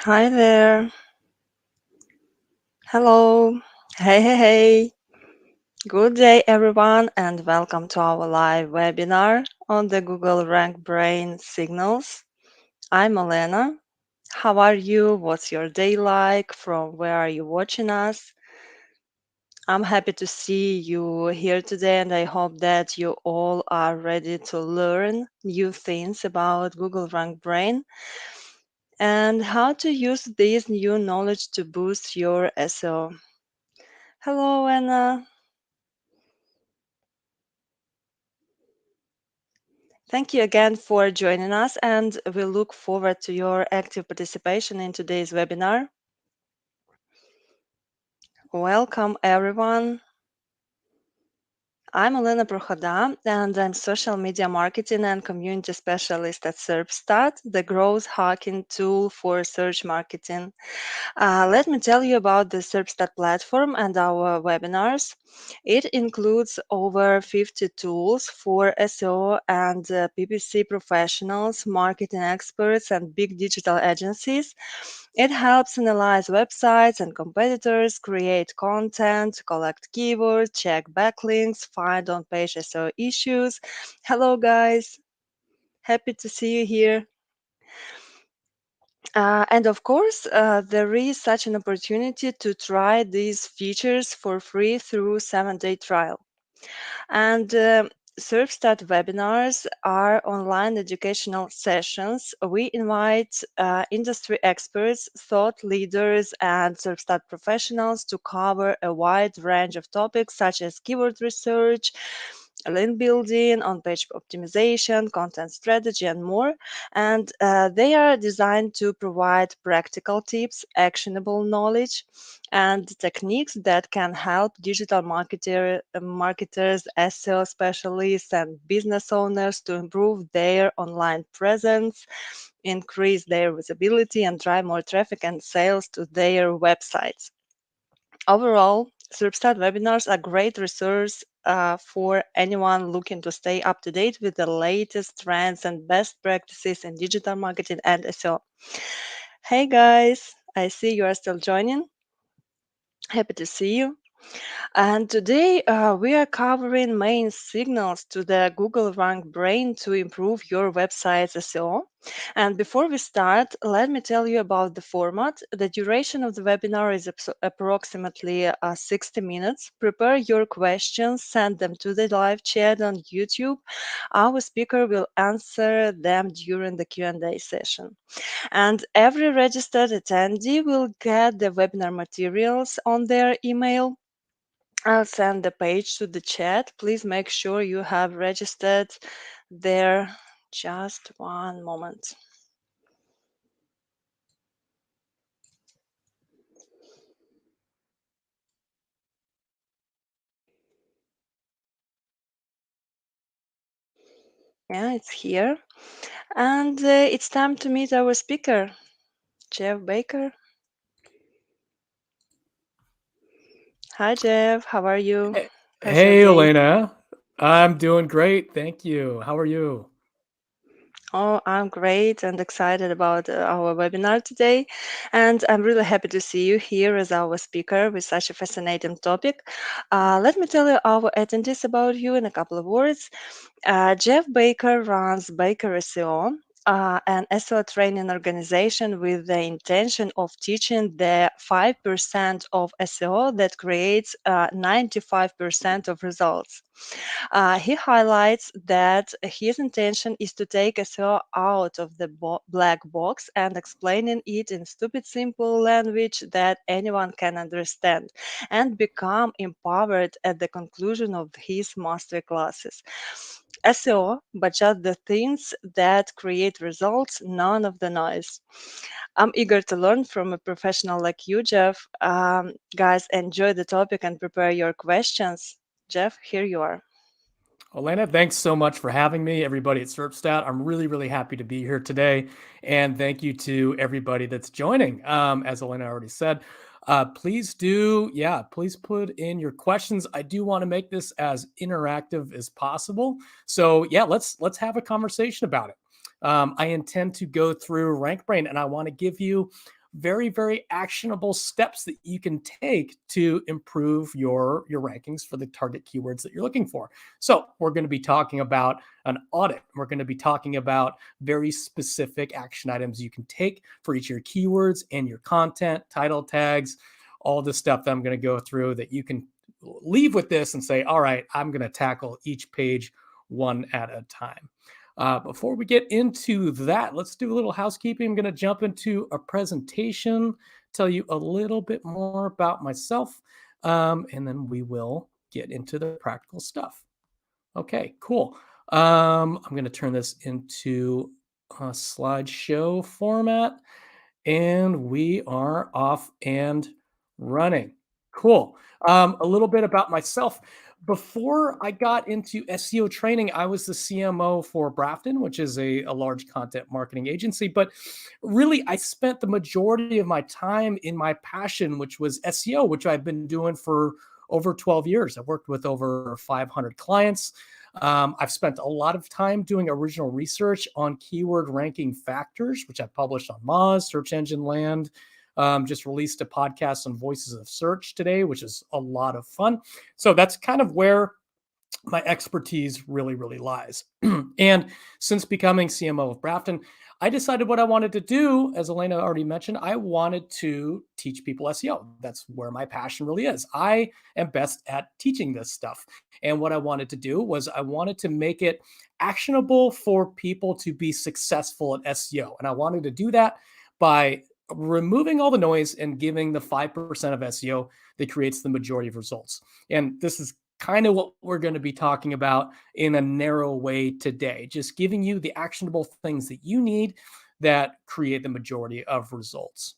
Hi there. Hello. Hey. Good day, everyone, and welcome to our live webinar on the Google RankBrain signals. I'm Elena. How are you? What's your day like? From where are you watching us? I'm happy to see you here today, and I hope that you all are ready to learn new things about Google RankBrain and how to use this new knowledge to boost your SEO. Hello, Anna. Thank you again for joining us, and we look forward to your active participation in today's webinar. Welcome, everyone. I'm Elena Prohoda, and I'm social media marketing and community specialist at SERPstat, the growth hacking tool for search marketing. Let me tell you about the SERPstat platform and our webinars. It includes over 50 tools for SEO and PPC professionals, marketing experts, and big digital agencies. It helps analyze websites and competitors, create content, collect keywords, check backlinks, find on-page SEO issues. Hello, guys. Happy to see you here. And of course, there is such an opportunity to try these features for free through 7-day trial. And SERPstat webinars are online educational sessions. We invite industry experts, thought leaders, and SERPstat professionals to cover a wide range of topics such as keyword research, link building, on-page optimization, content strategy, and more. And they are designed to provide practical tips, actionable knowledge, and techniques that can help digital marketers, SEO specialists, and business owners to improve their online presence, increase their visibility, and drive more traffic and sales to their websites. Overall, Substat webinars are great resource for anyone looking to stay up to date with the latest trends and best practices in digital marketing and SEO. Hey guys, I see you are still joining. Happy to see you. And today we are covering main signals to the Google RankBrain to improve your website's SEO. And before we start, let me tell you about the format. The duration of the webinar is approximately 60 minutes. Prepare your questions, send them to the live chat on YouTube. Our speaker will answer them during the Q&A session. And every registered attendee will get the webinar materials on their email. I'll send the page to the chat. Please make sure you have registered there. Just one moment. Yeah, it's here. And it's time to meet our speaker, Jeff Baker. Hi, Jeff. How are you? Hey, How's your hey, day? Elena. I'm doing great. Thank you. How are you? Oh, I'm great and excited about our webinar today. And I'm really happy to see you here as our speaker with such a fascinating topic. Let me tell you our attendees about you in a couple of words. Jeff Baker runs BakerSEO, an SEO training organization with the intention of teaching the 5% of SEO that creates 95% of results. He highlights that his intention is to take SEO out of the black box and explaining it in stupid, simple language that anyone can understand and become empowered at the conclusion of his master classes. SEO, but just the things that create results, none of the noise. I'm eager to learn from a professional like you, Jeff. Guys, enjoy the topic and prepare your questions. Jeff, here you are. Elena, thanks so much for having me. Everybody at SERPstat, I'm really happy to be here today. And thank you to everybody that's joining. As Elena already said, please put in your questions. I do want to make this as interactive as possible. So yeah, let's have a conversation about it. I intend to go through RankBrain, and I want to give you very, very actionable steps that you can take to improve your rankings for the target keywords that you're looking for. So we're going to be talking about an audit. We're going to be talking about very specific action items you can take for each of your keywords and your content, title tags, all the stuff that I'm going to go through that you can leave with this and say, all right, I'm going to tackle each page one at a time. Before we get into that, let's do a little housekeeping. I'm going to jump into a presentation, tell you a little bit more about myself, and then we will get into the practical stuff. Okay, cool. I'm going to turn this into a slideshow format, and we are off and running. Cool. A little bit about myself. Before I got into SEO training, I was the CMO for Brafton, which is a large content marketing agency. But really, I spent the majority of my time in my passion, which was SEO, which I've been doing for over 12 years. I've worked with over 500 clients. I've spent a lot of time doing original research on keyword ranking factors, which I've published on Moz, Search Engine Land. Just released a podcast on Voices of Search today, which is a lot of fun. So that's kind of where my expertise really, really lies. And since becoming CMO of Brafton, I decided what I wanted to do, as Elena already mentioned, I wanted to teach people SEO. That's where my passion really is. I am best at teaching this stuff. And what I wanted to do was I wanted to make it actionable for people to be successful at SEO. And I wanted to do that by removing all the noise and giving the 5% of SEO that creates the majority of results. And this is kind of what we're going to be talking about in a narrow way today, just giving you the actionable things that you need that create the majority of results.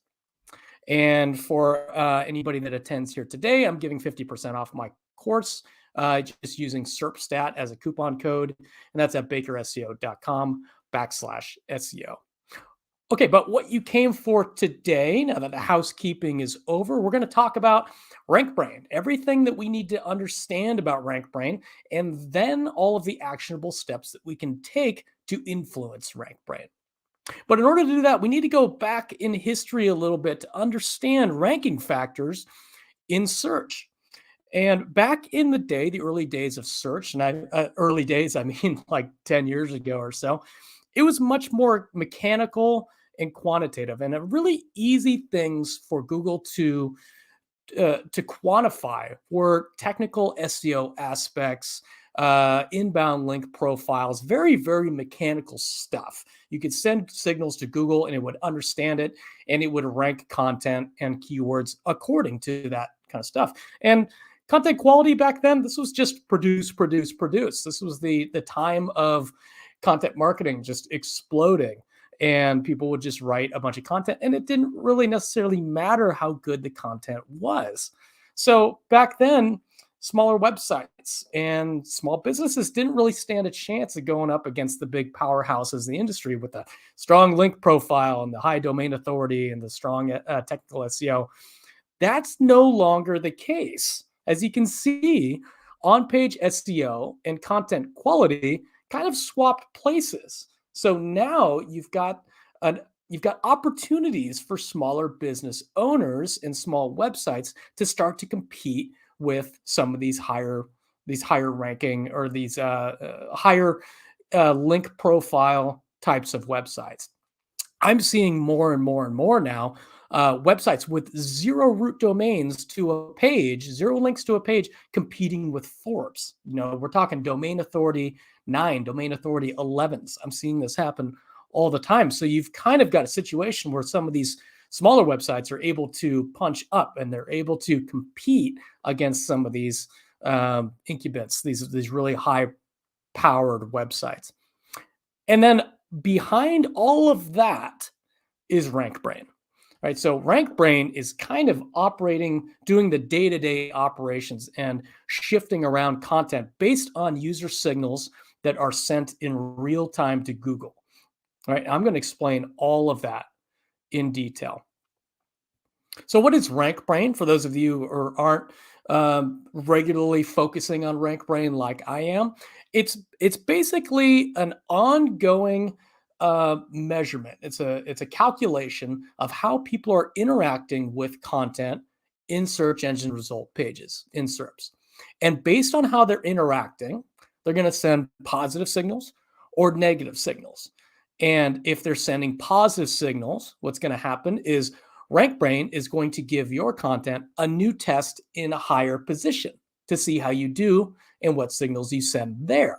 And for anybody that attends here today, I'm giving 50% off my course, just using SERPstat as a coupon code, and that's at bakerseo.com/SEO. Okay, but what you came for today, now that the housekeeping is over, we're going to talk about RankBrain, everything that we need to understand about RankBrain, and then all of the actionable steps that we can take to influence RankBrain. But in order to do that, we need to go back in history a little bit to understand ranking factors in search. And back in the day, the early days of search, and early days, I mean like 10 years ago or so, it was much more mechanical and quantitative, and really easy things for Google to quantify were technical SEO aspects, inbound link profiles, very, very mechanical stuff. You could send signals to Google and it would understand it, and it would rank content and keywords according to that kind of stuff. And content quality back then, this was just produce, produce, produce. This was the time of content marketing just exploding, and people would just write a bunch of content, and it didn't really necessarily matter how good the content was. So back then, smaller websites and small businesses didn't really stand a chance of going up against the big powerhouses in the industry with a strong link profile and the high domain authority and the strong technical SEO. That's no longer the case. As you can see, on-page SEO and content quality kind of swapped places. So now you've got opportunities for smaller business owners and small websites to start to compete with some of these higher ranking or these higher link profile types of websites. I'm seeing more and more and more now websites with zero root domains to a page, zero links to a page, competing with Forbes. We're talking domain authority 9, domain authority 11s. I'm seeing this happen all the time. So you've kind of got a situation where some of these smaller websites are able to punch up and they're able to compete against some of these incumbents, these really high powered websites. And then behind all of that is RankBrain. Right, so RankBrain is kind of doing the day-to-day operations and shifting around content based on user signals that are sent in real time to Google. All right, I'm going to explain all of that in detail. So what is RankBrain? For those of you who aren't regularly focusing on RankBrain like I am, it's basically an ongoing measurement. It's a calculation of how people are interacting with content in search engine result pages in SERPs. And based on how they're interacting, they're going to send positive signals or negative signals. And if they're sending positive signals, what's going to happen is RankBrain is going to give your content a new test in a higher position to see how you do and what signals you send there.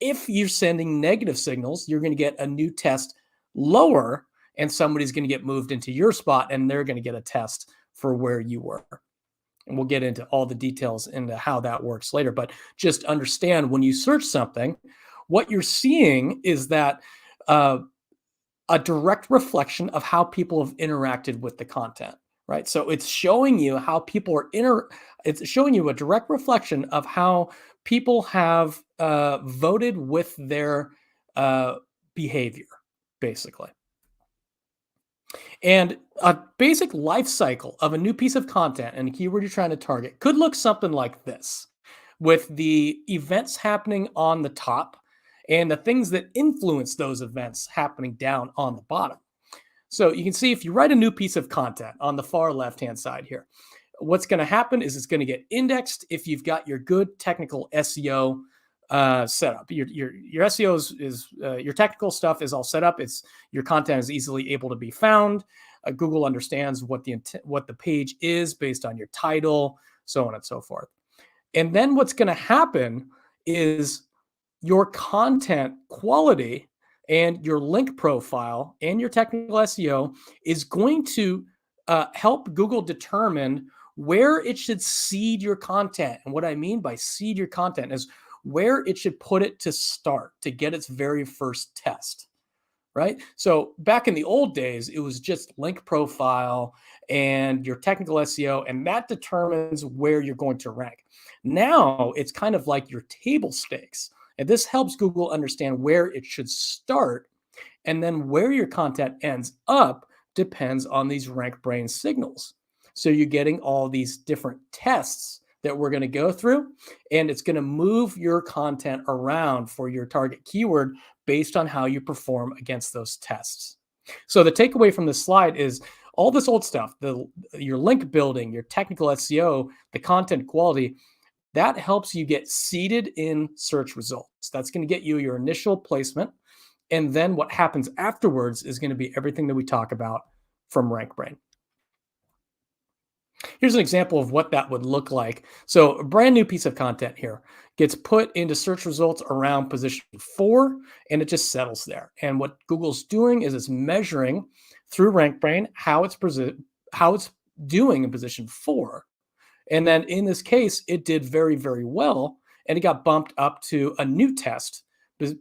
If you're sending negative signals, you're going to get a new test lower, and somebody's going to get moved into your spot, and they're going to get a test for where you were. And we'll get into all the details into how that works later. But just understand, when you search something, what you're seeing is that a direct reflection of how people have interacted with the content, right? So it's showing you how people are it's showing you a direct reflection of how people have voted with their behavior, basically. And a basic life cycle of a new piece of content and a keyword you're trying to target could look something like this, with the events happening on the top and the things that influence those events happening down on the bottom. So you can see, if you write a new piece of content on the far left-hand side here, what's going to happen is it's going to get indexed if you've got your good technical SEO set up. Your SEO is your technical stuff is all set up. It's your content is easily able to be found. Google understands what the page is based on your title, so on and so forth. And then what's going to happen is your content quality and your link profile and your technical SEO is going to help Google determine where it should seed your content. And what I mean by seed your content is where it should put it to start to get its very first test, right? So back in the old days, it was just link profile and your technical SEO, and that determines where you're going to rank. Now it's kind of like your table stakes. And this helps Google understand where it should start, and then where your content ends up depends on these RankBrain signals. So you're getting all these different tests that we're going to go through, and it's going to move your content around for your target keyword based on how you perform against those tests. So the takeaway from this slide is all this old stuff, your link building, your technical SEO, the content quality, that helps you get seated in search results. That's going to get you your initial placement. And then what happens afterwards is going to be everything that we talk about from RankBrain. Here's an example of what that would look like. So a brand new piece of content here gets put into search results around position 4, and it just settles there. And what Google's doing is it's measuring through RankBrain how it's doing in position 4. And then in this case, it did very, very well, and it got bumped up to a new test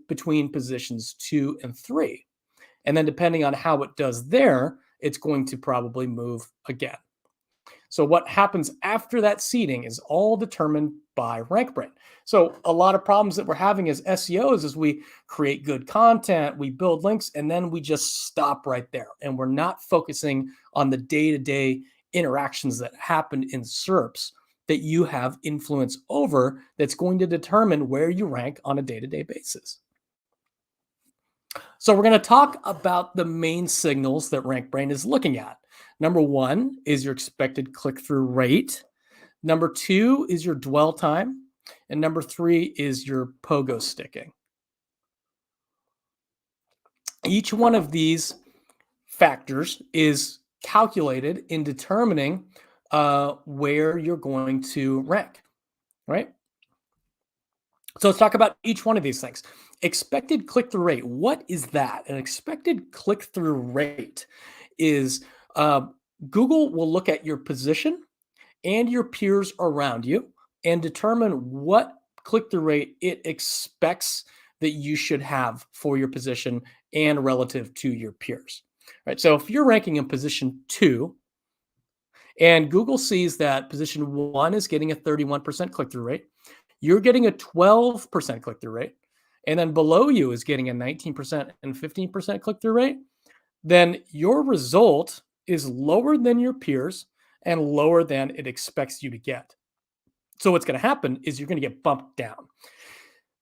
between positions 2 and 3. And then depending on how it does there, it's going to probably move again. So what happens after that seeding is all determined by RankBrain. So a lot of problems that we're having as SEOs is we create good content, we build links, and then we just stop right there. And we're not focusing on the day-to-day interactions that happen in SERPs that you have influence over, that's going to determine where you rank on a day-to-day basis. So we're going to talk about the main signals that RankBrain is looking at. Number 1 is your expected click-through rate. Number 2 is your dwell time. And number 3 is your pogo sticking. Each one of these factors is calculated in determining where you're going to rank, right? So let's talk about each one of these things. Expected click-through rate. What is that? An expected click-through rate is Google will look at your position and your peers around you and determine what click-through rate it expects that you should have for your position and relative to your peers. Right? So if you're ranking in position 2 and Google sees that position 1 is getting a 31% click-through rate, you're getting a 12% click-through rate, and then below you is getting a 19% and 15% click-through rate, then your result is lower than your peers and lower than it expects you to get. So what's going to happen is you're going to get bumped down,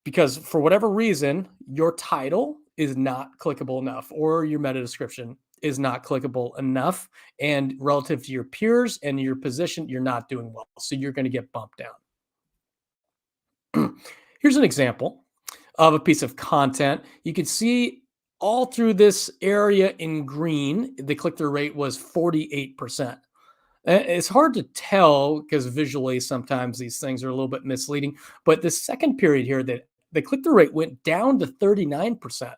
because for whatever reason, your title is not clickable enough, or your meta description is not clickable enough, and relative to your peers and your position, you're not doing well. So you're going to get bumped down. Here's an example of a piece of content. You can see all through this area in green, the click-through rate was 48%. It's hard to tell because visually sometimes these things are a little bit misleading. But the second period here, that the click-through rate went down to 39%,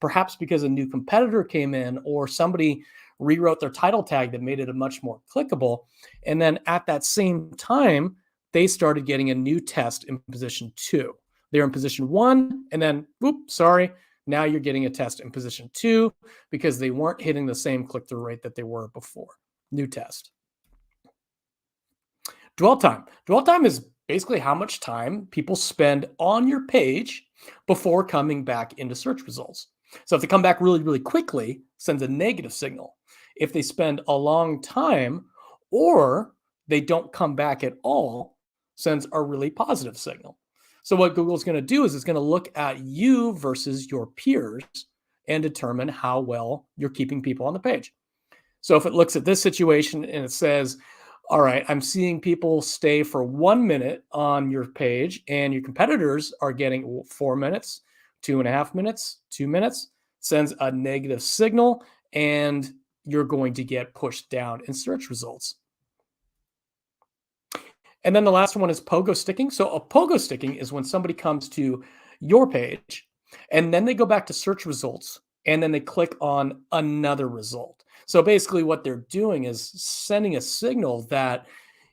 perhaps because a new competitor came in or somebody rewrote their title tag that made it a much more clickable. And then at that same time, they started getting a new test in position 2. They're in position 1, and then, whoop, sorry, now you're getting a test in position 2 because they weren't hitting the same click-through rate that they were before. New test. Dwell time. Dwell time is basically how much time people spend on your page before coming back into search results. So if they come back really, really quickly, sends a negative signal. If they spend a long time or they don't come back at all, sends a really positive signal. So what Google's going to do is it's going to look at you versus your peers and determine how well you're keeping people on the page. So if it looks at this situation and it says, all right, I'm seeing people stay for 1 minute on your page and your competitors are getting 4 minutes, 2.5 minutes, 2 minutes, sends a negative signal, and you're going to get pushed down in search results. And then the last one is pogo sticking. So a pogo sticking is when somebody comes to your page and then they go back to search results and then they click on another result. So basically what they're doing is sending a signal that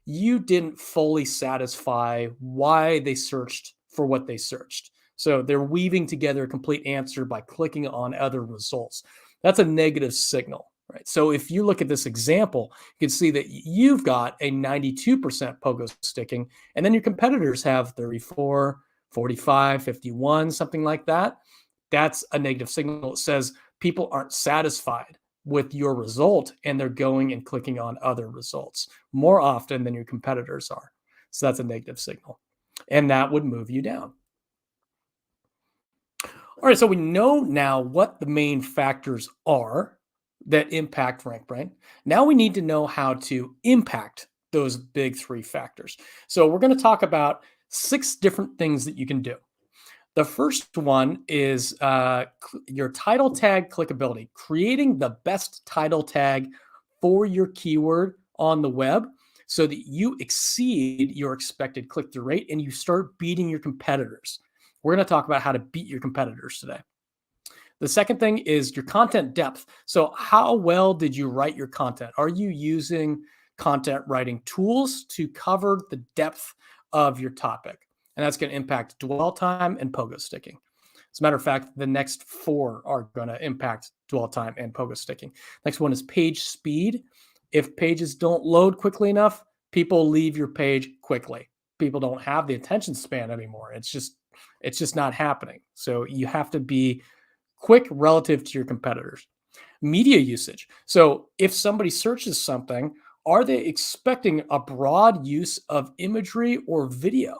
you didn't fully satisfy why they searched for what they searched. So they're weaving together a complete answer by clicking on other results. That's a negative signal, right? So if you look at this example, you can see that you've got a 92% pogo sticking, and then your competitors have 34, 45, 51, something like that. That's a negative signal. It says people aren't satisfied with your result and they're going and clicking on other results more often than your competitors are. So that's a negative signal, and that would move you down. All right, so we know now what the main factors are that impact RankBrain. Now we need to know how to impact those big 3 factors. So we're going to talk about 6 different things that you can do. The first one is your title tag clickability, creating the best title tag for your keyword on the web so that you exceed your expected click-through rate and you start beating your competitors. We're going to talk about how to beat your competitors today. The second thing is your content depth. So how well did you write your content? Are you using content writing tools to cover the depth of your topic? And that's going to impact dwell time and pogo sticking. As a matter of fact, the next 4 are going to impact dwell time and pogo sticking. Next one is page speed. If pages don't load quickly enough, people leave your page quickly. People don't have the attention span anymore. It's just not happening. So you have to be quick relative to your competitors. Media usage. So if somebody searches something, are they expecting a broad use of imagery or video?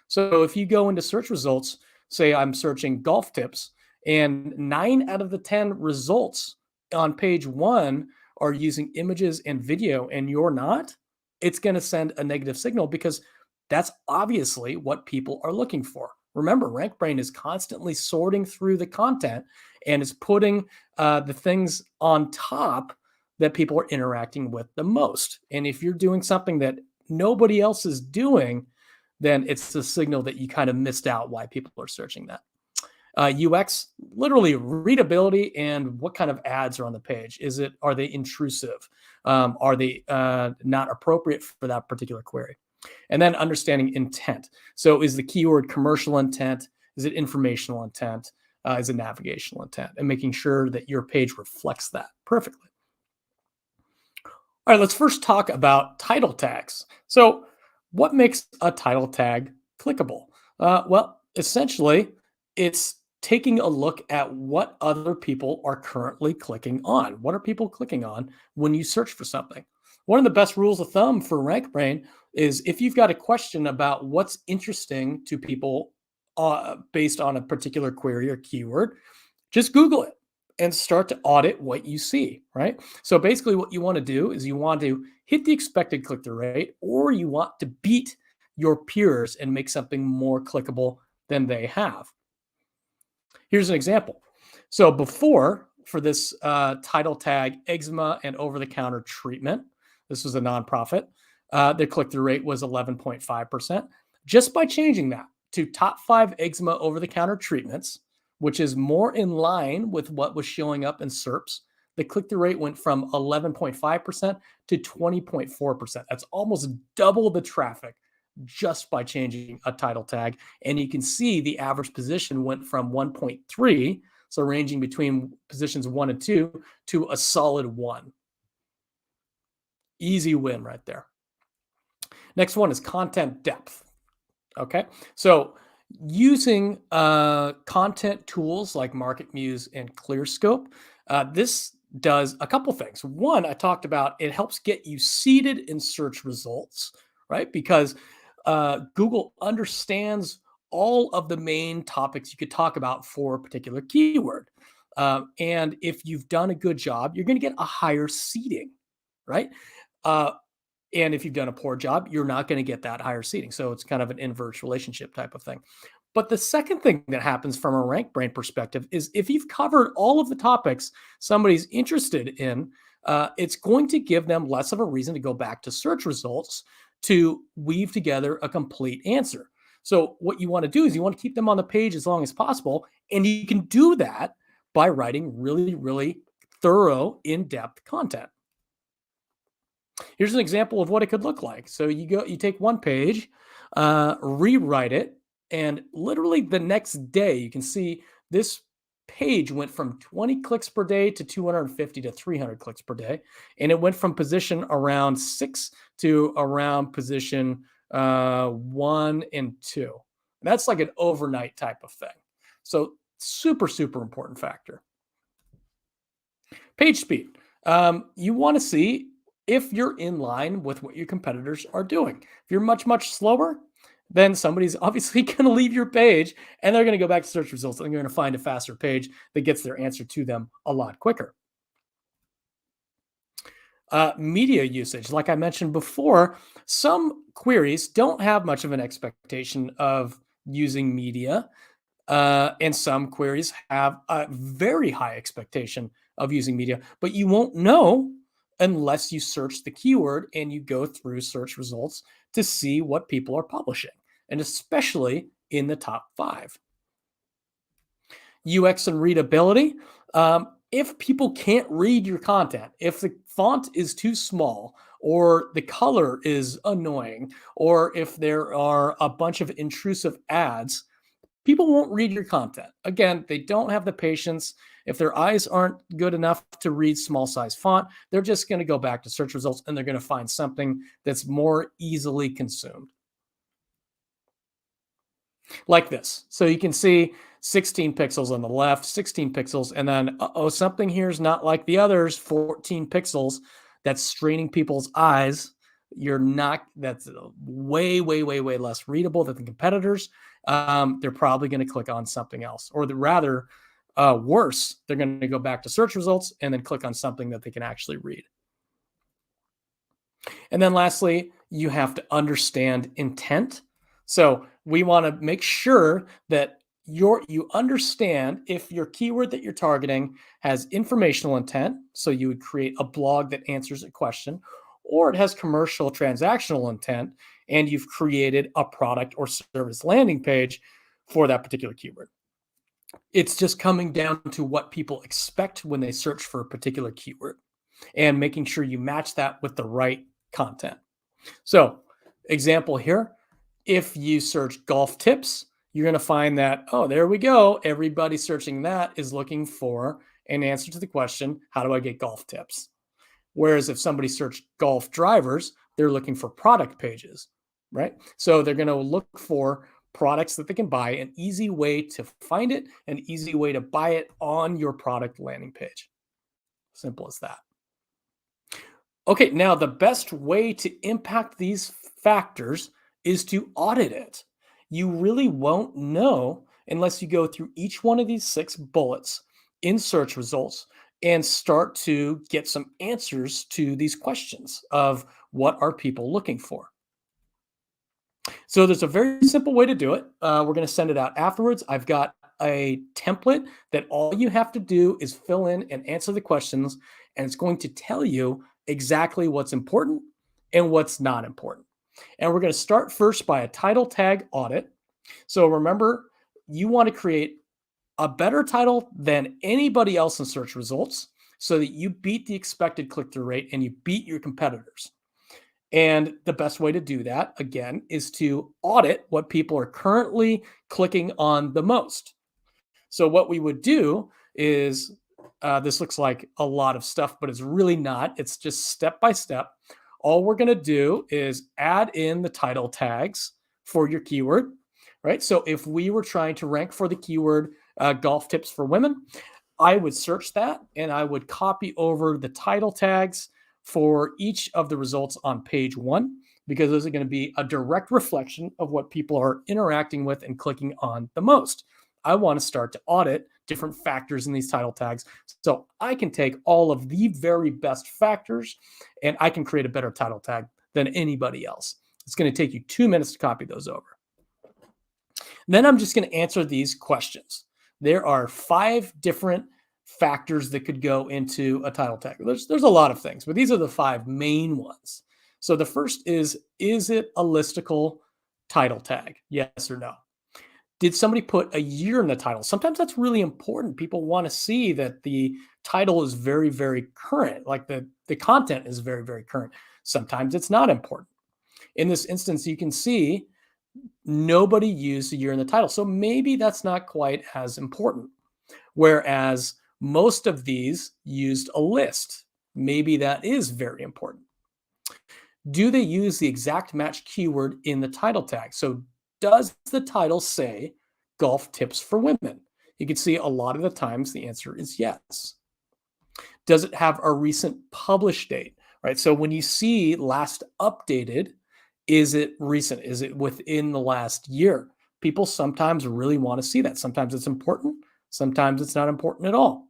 So if you go into search results, say I'm searching golf tips, and 9 out of the 10 results on page 1 are using images and video, and you're not, it's going to send a negative signal because that's obviously what people are looking for. Remember, RankBrain is constantly sorting through the content and is putting the things on top that people are interacting with the most. And if you're doing something that nobody else is doing, then it's a signal that you kind of missed out why people are searching that. UX, literally readability and what kind of ads are on the page. Are they intrusive? Are they not appropriate for that particular query? And then understanding intent. So is the keyword commercial intent? Is it informational intent? Is it navigational intent? And making sure that your page reflects that perfectly. All right, let's first talk about title tags. So what makes a title tag clickable? Well, essentially, it's taking a look at what other people are currently clicking on. What are people clicking on when you search for something? One of the best rules of thumb for RankBrain is if you've got a question about what's interesting to people based on a particular query or keyword, Just Google it and start to audit what you see, right? So basically what you want to do is you want to hit the expected click-through rate, or you want to beat your peers and make something more clickable than they have. Here's an example. So before, for this title tag, eczema and over-the-counter treatment, this was a nonprofit, the click-through rate was 11.5%. Just by changing that to top 5 eczema over-the-counter treatments, which is more in line with what was showing up in SERPs, the click-through rate went from 11.5% to 20.4%. That's almost double the traffic just by changing a title tag. And you can see the average position went from 1.3, so ranging between positions 1 and 2, to a solid 1. Easy win right there. Next one is content depth. Okay, so using content tools like MarketMuse and ClearScope, this does a couple things. One, I talked about, it helps get you seated in search results, right? Because Google understands all of the main topics you could talk about for a particular keyword. And if you've done a good job, you're going to get a higher seating, right? And if you've done a poor job, you're not going to get that higher seating. So it's kind of an inverse relationship type of thing. But the second thing that happens from a RankBrain perspective is if you've covered all of the topics somebody's interested in, it's going to give them less of a reason to go back to search results to weave together a complete answer. So what you want to do is you want to keep them on the page as long as possible. And you can do that by writing really, really thorough, in-depth content. Here's an example of what it could look like. So you take one page, rewrite it, and literally the next day, you can see this page went from 20 clicks per day to 250 to 300 clicks per day. And it went from position around 6 to around position 1 and 2. That's like an overnight type of thing. So super, super important factor. Page speed. You want to see if you're in line with what your competitors are doing. If you're much, much slower, then somebody's obviously going to leave your page and they're going to go back to search results and they're going to find a faster page that gets their answer to them a lot quicker. Media usage. Like I mentioned before, some queries don't have much of an expectation of using media. And some queries have a very high expectation of using media, but you won't know unless you search the keyword and you go through search results to see what people are publishing, and especially in the top 5. UX and readability. If people can't read your content, if the font is too small, or the color is annoying, or if there are a bunch of intrusive ads, people won't read your content. Again, they don't have the patience. If their eyes aren't good enough to read small size font, they're just going to go back to search results and they're going to find something that's more easily consumed. Like this. So you can see 16 pixels on the left, 16 pixels, and then, something here is not like the others, 14 pixels. That's straining people's eyes. That's way, way, way, way less readable than the competitors. They're probably going to click on something else, or rather worse, they're going to go back to search results and then click on something that they can actually read. And then lastly, you have to understand intent. So we want to make sure that you understand if your keyword that you're targeting has informational intent. So you would create a blog that answers a question, or it has commercial transactional intent and you've created a product or service landing page for that particular keyword. It's just coming down to what people expect when they search for a particular keyword and making sure you match that with the right content. So, example here, if you search golf tips, you're going to find that, oh, there we go. Everybody searching that is looking for an answer to the question, how do I get golf tips? Whereas if somebody searched golf drivers, they're looking for product pages, right? So they're going to look for products that they can buy, an easy way to find it, an easy way to buy it on your product landing page. Simple as that. Okay, now the best way to impact these factors is to audit it. You really won't know unless you go through each one of these 6 bullets in search results and start to get some answers to these questions of what are people looking for. So there's a very simple way to do it. We're going to send it out afterwards. I've got a template that all you have to do is fill in and answer the questions, and it's going to tell you exactly what's important and what's not important. And we're going to start first by a title tag audit. So remember, you want to create a better title than anybody else in search results so that you beat the expected click-through rate and you beat your competitors. And the best way to do that, again, is to audit what people are currently clicking on the most. So what we would do is, this looks like a lot of stuff, but it's really not. It's just step by step. All we're going to do is add in the title tags for your keyword, right? So if we were trying to rank for the keyword golf tips for women, I would search that and I would copy over the title tags for each of the results on page 1, because those are going to be a direct reflection of what people are interacting with and clicking on the most. I want to start to audit different factors in these title tags so I can take all of the very best factors and I can create a better title tag than anybody else. It's going to take you 2 minutes to copy those over. Then I'm just going to answer these questions. There are 5 different factors that could go into a title tag. There's a lot of things, but these are the 5 main ones. So the first is it a listicle title tag? Yes or no? Did somebody put a year in the title? Sometimes that's really important. People want to see that the title is very, very current, like the content is very, very current. Sometimes it's not important. In this instance, you can see nobody used a year in the title. So maybe that's not quite as important. Whereas most of these used a list. Maybe that is very important. Do they use the exact match keyword in the title tag? So does the title say golf tips for women? You can see a lot of the times the answer is yes. Does it have a recent publish date, right? So when you see last updated, is it recent? Is it within the last year? People sometimes really want to see that. Sometimes it's important. Sometimes it's not important at all.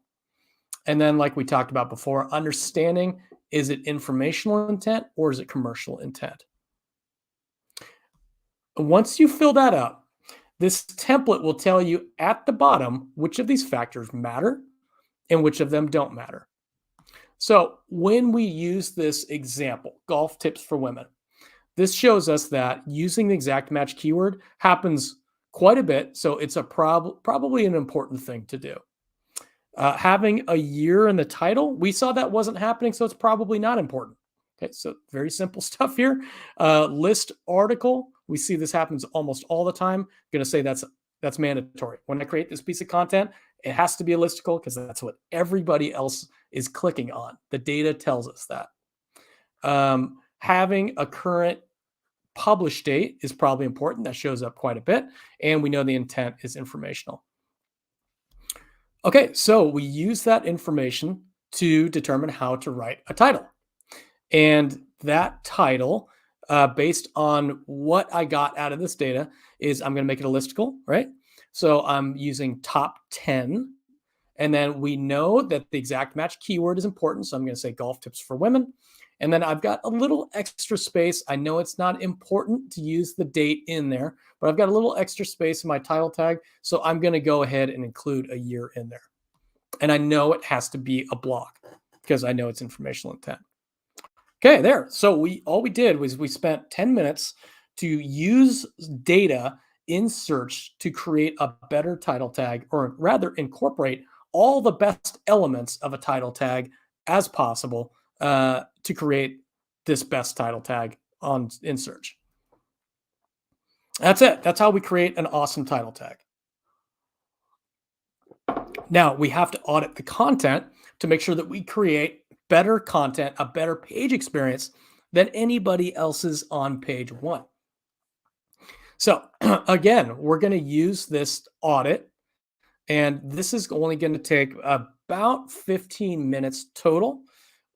And then, like we talked about before, understanding, is it informational intent or is it commercial intent? Once you fill that out, this template will tell you at the bottom which of these factors matter and which of them don't matter. So when we use this example, golf tips for women, this shows us that using the exact match keyword happens quite a bit. So it's probably an important thing to do. Having a year in the title, we saw that wasn't happening, so it's probably not important. Okay, so very simple stuff here. List article, we see this happens almost all the time. I'm going to say that's mandatory. When I create this piece of content, it has to be a listicle because that's what everybody else is clicking on. The data tells us that. Having a current publish date is probably important. That shows up quite a bit. And we know the intent is informational. Okay, so we use that information to determine how to write a title. And that title, based on what I got out of this data, is I'm going to make it a listicle, right? So I'm using top 10. And then we know that the exact match keyword is important. So I'm going to say golf tips for women. And then I've got a little extra space. I know it's not important to use the date in there, but I've got a little extra space in my title tag. So I'm going to go ahead and include a year in there. And I know it has to be a block because I know it's informational intent. Okay, there. So all we did was we spent 10 minutes to use data in search to create a better title tag, or rather incorporate all the best elements of a title tag as possible to create this best title tag in search. That's it. That's how we create an awesome title tag. Now we have to audit the content to make sure that we create better content, a better page experience than anybody else's on page 1. So again, we're going to use this audit, and this is only going to take about 15 minutes total.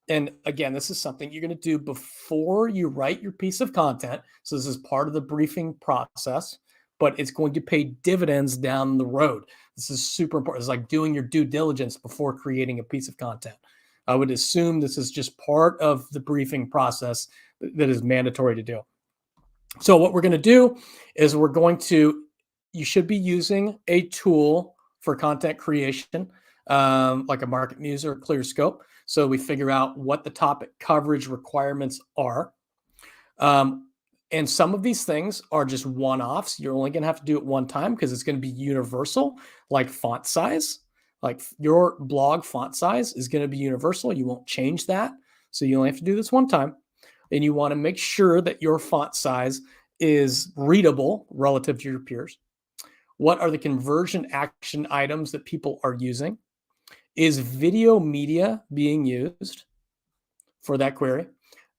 And again, this is something you're going to do before you write your piece of content. So this is part of the briefing process. but it's going to pay dividends down the road. This is super important. It's like doing your due diligence before creating a piece of content. I would assume this is just part of the briefing process that is mandatory to do. So what we're going to do is you should be using a tool for content creation, like a Market Muse or a ClearScope. So we figure out what the topic coverage requirements are. And some of these things are just one-offs. You're only going to have to do it one time because it's going to be universal, like font size. Like your blog font size is going to be universal. You won't change that. So you only have to do this one time. And you want to make sure that your font size is readable relative to your peers. What are the conversion action items that people are using? Is video media being used for that query?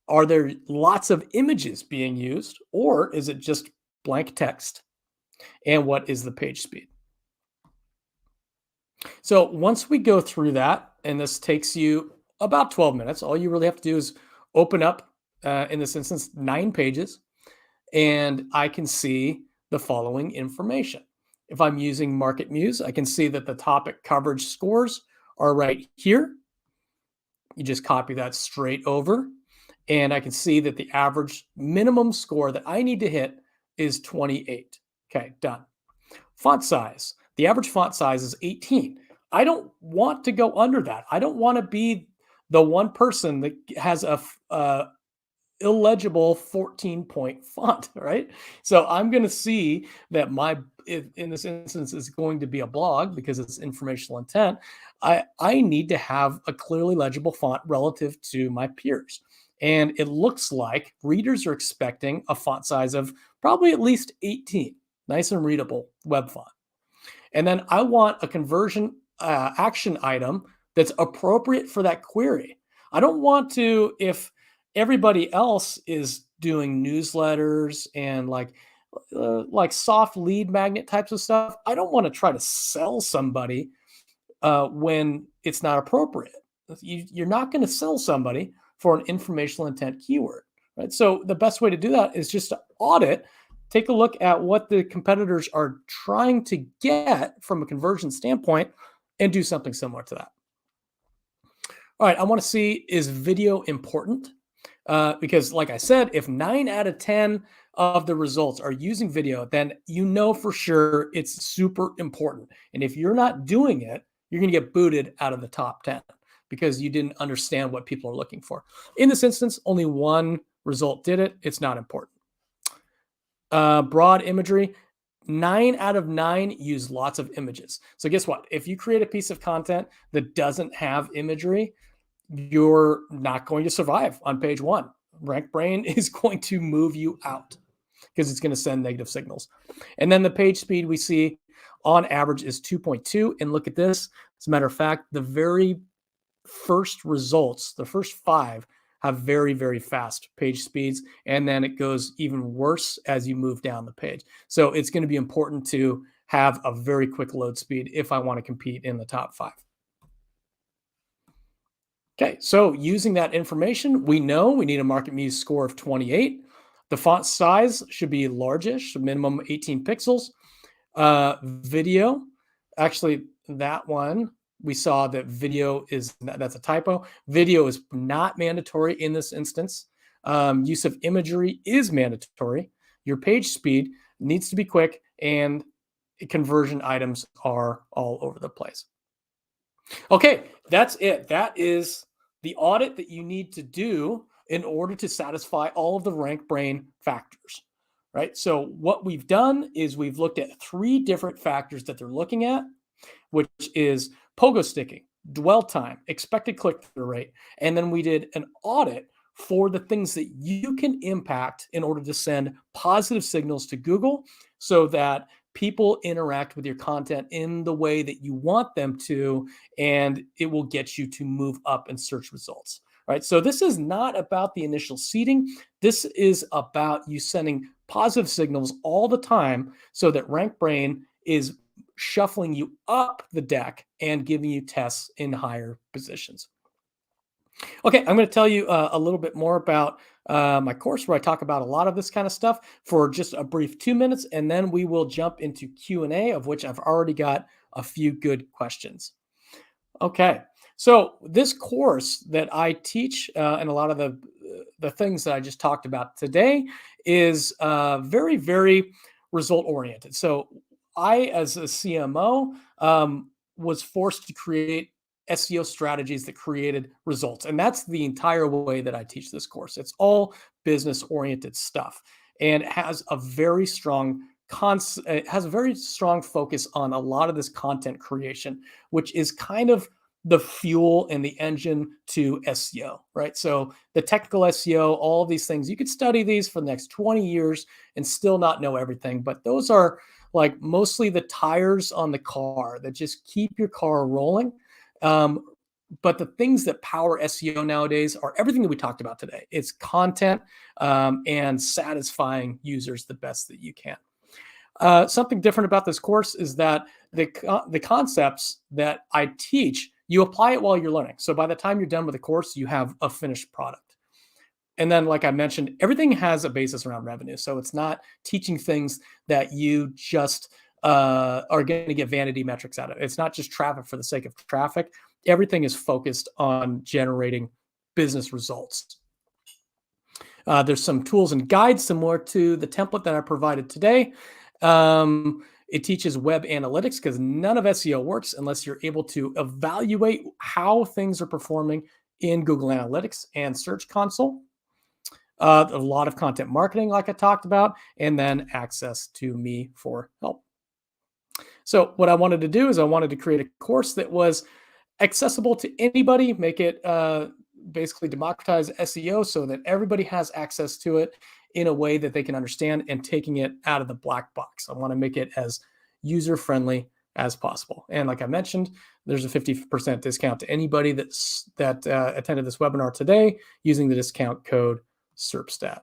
Are there lots of images being used, or is it just blank text? And what is the page speed? So once we go through that, and this takes you about 12 minutes, all you really have to do is open up, in this instance, 9 pages, and I can see the following information. If I'm using Market Muse, I can see that the topic coverage scores are right here. You just copy that straight over, and I can see that the average minimum score that I need to hit is 28. Okay, done. Font size. The average font size is 18. I don't want to go under that. I don't want to be the one person that has a illegible 14-point font, right? So I'm going to see that in this instance, is going to be a blog because it's informational intent. I need to have a clearly legible font relative to my peers. And it looks like readers are expecting a font size of probably at least 18, nice and readable web font. And then I want a conversion action item that's appropriate for that query. I don't want to, if everybody else is doing newsletters and like soft lead magnet types of stuff, I don't want to try to sell somebody when it's not appropriate. You're not going to sell somebody for an informational intent keyword, right? So the best way to do that is just to audit, take a look at what the competitors are trying to get from a conversion standpoint and do something similar to that. All right, I want to see, is video important? Because like I said, if 9 out of 10 of the results are using video, then you know for sure it's super important. And if you're not doing it, you're going to get booted out of the top 10 because you didn't understand what people are looking for. In this instance, only one result did it. It's not important. Broad imagery, 9 out of 9 use lots of images. So guess what? If you create a piece of content that doesn't have imagery, you're not going to survive on page 1. RankBrain is going to move you out because it's going to send negative signals. And then the page speed we see on average is 2.2. And look at this. As a matter of fact, the very first results, the first 5, have very, very fast page speeds. And then it goes even worse as you move down the page. So it's going to be important to have a very quick load speed if I want to compete in the top 5. Okay, so using that information, we know we need a Market Muse score of 28. The font size should be largish, minimum 18 pixels. Video, actually that one, we saw that that's a typo. Video is not mandatory in this instance. Use of imagery is mandatory. Your page speed needs to be quick, and conversion items are all over the place. Okay, that's it. That is the audit that you need to do in order to satisfy all of the RankBrain factors, right? So what we've done is we've looked at 3 different factors that they're looking at, which is pogo sticking, dwell time, expected click-through rate, and then we did an audit for the things that you can impact in order to send positive signals to Google so that people interact with your content in the way that you want them to, and it will get you to move up in search results, right? So this is not about the initial seeding. This is about you sending positive signals all the time so that RankBrain is shuffling you up the deck and giving you tests in higher positions. Okay, I'm going to tell you a little bit more about my course where I talk about a lot of this kind of stuff for just a brief 2 minutes, and then we will jump into Q&A, of which I've already got a few good questions. Okay, so this course that I teach and a lot of the things that I just talked about today is very, very result oriented. So I, as a CMO, was forced to create SEO strategies that created results, and that's the entire way that I teach this course. It's all business oriented stuff, and it has a very strong it has a very strong focus on a lot of this content creation, which is kind of the fuel and the engine to SEO, right? So the technical SEO, all of these things, you could study these for the next 20 years and still not know everything. But those are like mostly the tires on the car that just keep your car rolling. Um, but the things that power SEO nowadays are everything that we talked about today. It's content and satisfying users the best that you can. Something different about this course is that the concepts that I teach, you apply it while you're learning. So by the time you're done with the course, you have a finished product. And then, like I mentioned, everything has a basis around revenue. So it's not teaching things that you just are going to get vanity metrics out of. It's not just traffic for the sake of traffic. Everything is focused on generating business results. There's some tools and guides similar to the template that I provided today. It teaches web analytics because none of SEO works unless you're able to evaluate how things are performing in Google Analytics and Search Console. A lot of content marketing, like I talked about, and then access to me for help. So what I wanted to do is I wanted to create a course that was accessible to anybody, make it basically democratize SEO so that everybody has access to it in a way that they can understand, and taking it out of the black box. I want to make it as user-friendly as possible. And like I mentioned, there's a 50% discount to anybody that attended this webinar today using the discount code SERPSTAT.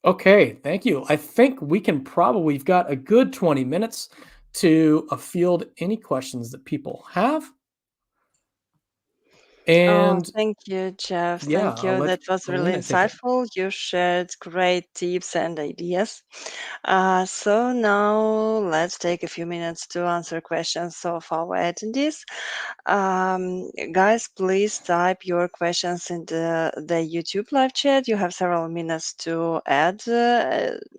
Okay, thank you. I think we've got a good 20 minutes to field any questions that people have. Oh, And thank you, Jeff. yeah, Thank I'll you. let That was really Alina take it. insightful. You shared great tips and ideas. So now let's take a few minutes to answer questions of our attendees. Guys, please type your questions in the YouTube live chat. You have several minutes to add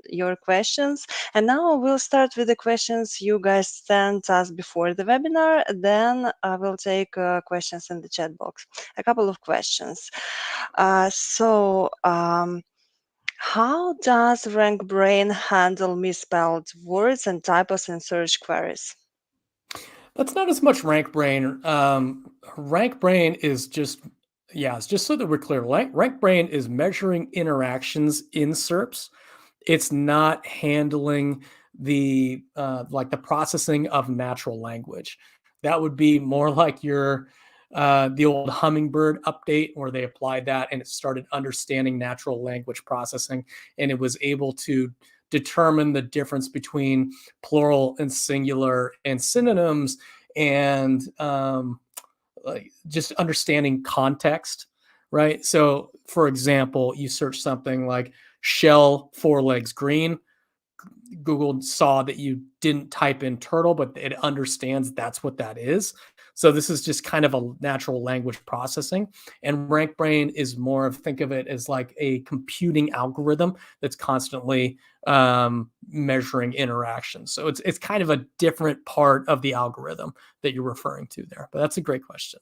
your questions. And now we'll start with the questions you guys sent us before the webinar. Then I will take questions in the chat box. A couple of questions. How does RankBrain handle misspelled words and typos in search queries? That's not as much RankBrain. RankBrain is just, yeah, it's just so that we're clear. RankBrain is measuring interactions in SERPs. It's not handling the like the processing of natural language. That would be more like your the old Hummingbird update where they applied that and it started understanding natural language processing, and it was able to determine the difference between plural and singular and synonyms, and like just understanding context, right? So, for example, you search something like shell 4 legs green. Google saw that you didn't type in turtle, but it understands that's what that is. So this is just kind of a natural language processing. And RankBrain is more of, think of it as like a computing algorithm that's constantly measuring interactions. So it's kind of a different part of the algorithm that you're referring to there. But that's a great question.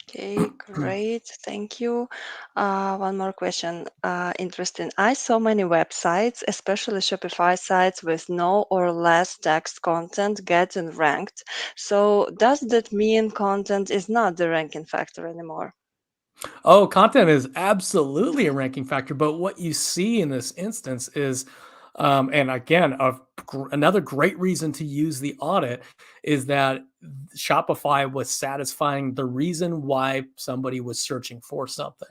Okay, great. Thank you. One more question. Interesting. I saw many websites, especially Shopify sites with no or less text content getting ranked. So, does that mean content is not the ranking factor anymore? Oh, content is absolutely a ranking factor, but what you see in this instance is, and again, another great reason to use the audit is that Shopify was satisfying the reason why somebody was searching for something,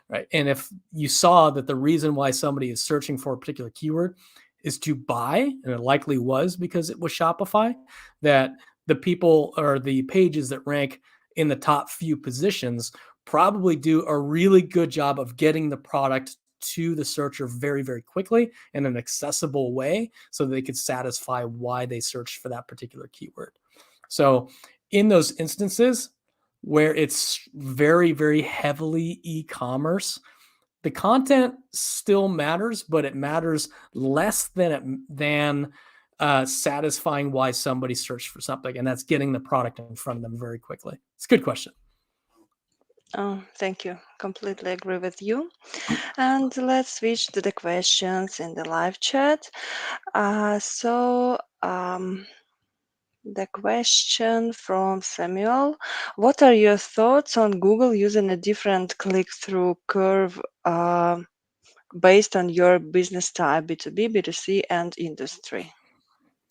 right? And if you saw that the reason why somebody is searching for a particular keyword is to buy, and it likely was because it was Shopify, that the people or the pages that rank in the top few positions probably do a really good job of getting the product to the searcher very, very quickly in an accessible way so they could satisfy why they searched for that particular keyword. So in those instances where it's very, very heavily e-commerce, the content still matters, but it matters less than satisfying why somebody searched for something, and that's getting the product in front of them very quickly. It's a good question. Oh, thank you. Completely agree with you. And let's switch to the questions in the live chat. The question from Samuel: what are your thoughts on Google using a different click-through curve based on your business type, B2B, B2C, and industry?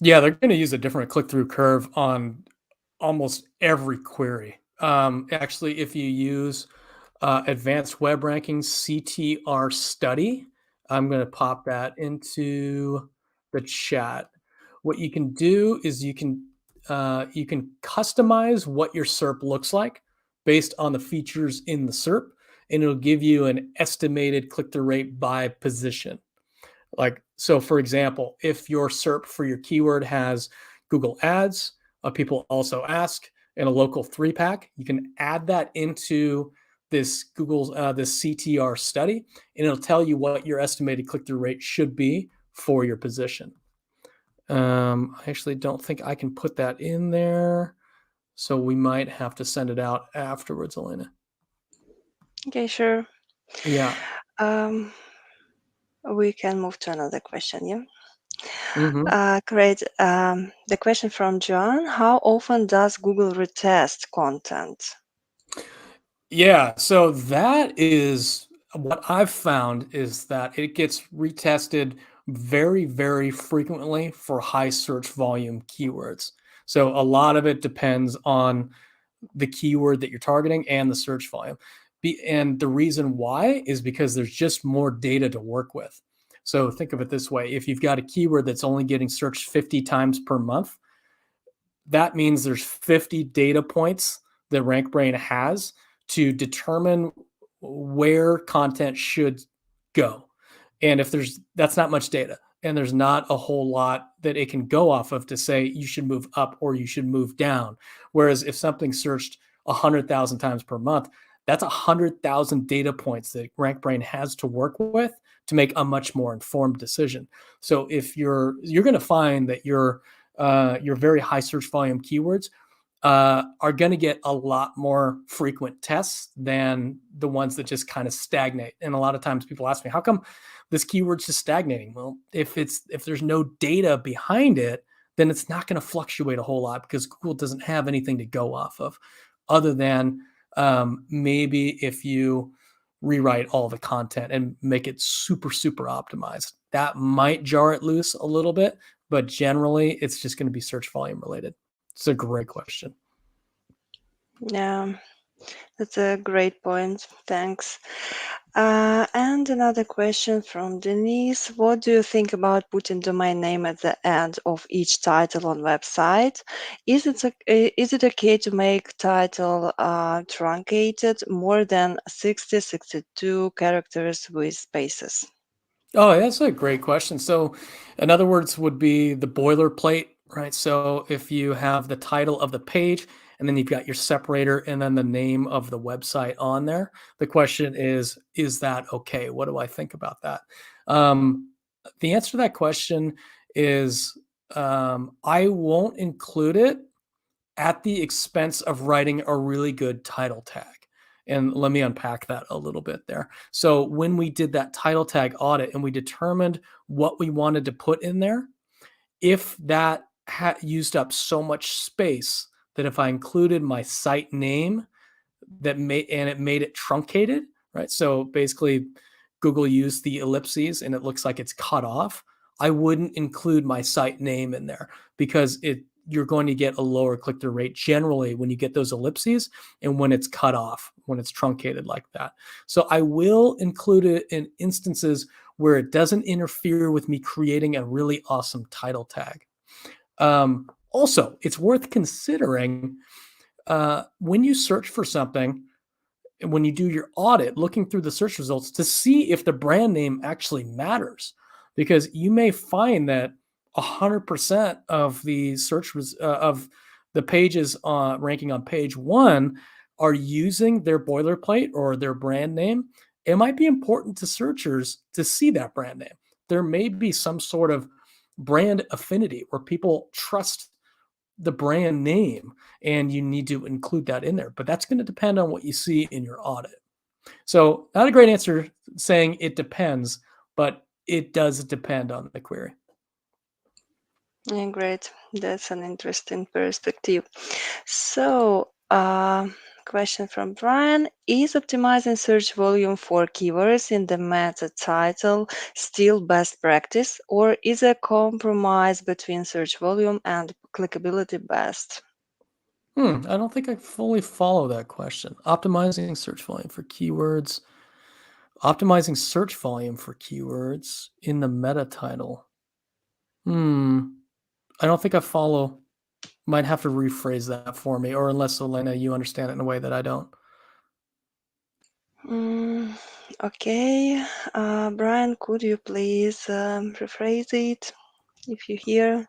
Yeah, they're going to use a different click-through curve on almost every query. Actually, if you use Advanced Web Rankings CTR study, I'm going to pop that into the chat. What you can do is you can customize what your SERP looks like based on the features in the SERP, and it'll give you an estimated click-through rate by position. Like, so for example, if your SERP for your keyword has Google Ads, people also ask, in a local 3-pack, you can add that into this this CTR study, and it'll tell you what your estimated click-through rate should be for your position. I actually don't think I can put that in there, so we might have to send it out afterwards, Elena. Okay, sure. Yeah. We can move to another question, yeah? Mm-hmm. Great. The question from John: how often does Google retest content? Yeah, so that is what I've found is that it gets retested very, very frequently for high search volume keywords. So a lot of it depends on the keyword that you're targeting and the search volume. And the reason why is because there's just more data to work with. So think of it this way: if you've got a keyword that's only getting searched 50 times per month, that means there's 50 data points that RankBrain has to determine where content should go. And if that's not much data, and there's not a whole lot that it can go off of to say you should move up or you should move down. Whereas if something's searched 100,000 times per month, that's 100,000 data points that RankBrain has to work with to make a much more informed decision. So if you're going to find that your very high search volume keywords are going to get a lot more frequent tests than the ones that just kind of stagnate. And a lot of times people ask me, how come this keyword's just stagnating? Well, if there's no data behind it, then it's not going to fluctuate a whole lot because Google doesn't have anything to go off of other than maybe if you rewrite all the content and make it super, super optimized. That might jar it loose a little bit, but generally it's just going to be search volume related. It's a great question. Yeah, that's a great point. Thanks. And another question from Denise: what do you think about putting domain name at the end of each title on website? Is it okay to make title truncated more than 60, 62 characters with spaces? Oh, that's a great question. So, in other words, would be the boilerplate, right? So, if you have the title of the page and then you've got your separator and then the name of the website on there, the question is that okay? What do I think about that? The answer to that question is I won't include it at the expense of writing a really good title tag. And let me unpack that a little bit there. So, when we did that title tag audit and we determined what we wanted to put in there, if that used up so much space that if I included my site name it made it truncated, right? So basically, Google used the ellipses and it looks like it's cut off. I wouldn't include my site name in there because you're going to get a lower click-through rate generally when you get those ellipses and when it's cut off, when it's truncated like that. So I will include it in instances where it doesn't interfere with me creating a really awesome title tag. Also, it's worth considering when you search for something, when you do your audit, looking through the search results to see if the brand name actually matters, because you may find that 100% of the of the pages ranking on page one are using their boilerplate or their brand name. It might be important to searchers to see that brand name. There may be some sort of brand affinity where people trust the brand name, and you need to include that in there. But that's going to depend on what you see in your audit. So, not a great answer saying it depends, but it does depend on the query. Yeah, great. That's an interesting perspective. So, question from Brian: is optimizing search volume for keywords in the meta title still best practice, or is a compromise between search volume and clickability best? I don't think I fully follow that question. Optimizing search volume for keywords. Optimizing search volume for keywords in the meta title. I don't think I follow. Might have to rephrase that for me, or unless Elena, you understand it in a way that I don't. Mm, okay. Brian, could you please rephrase it if you hear,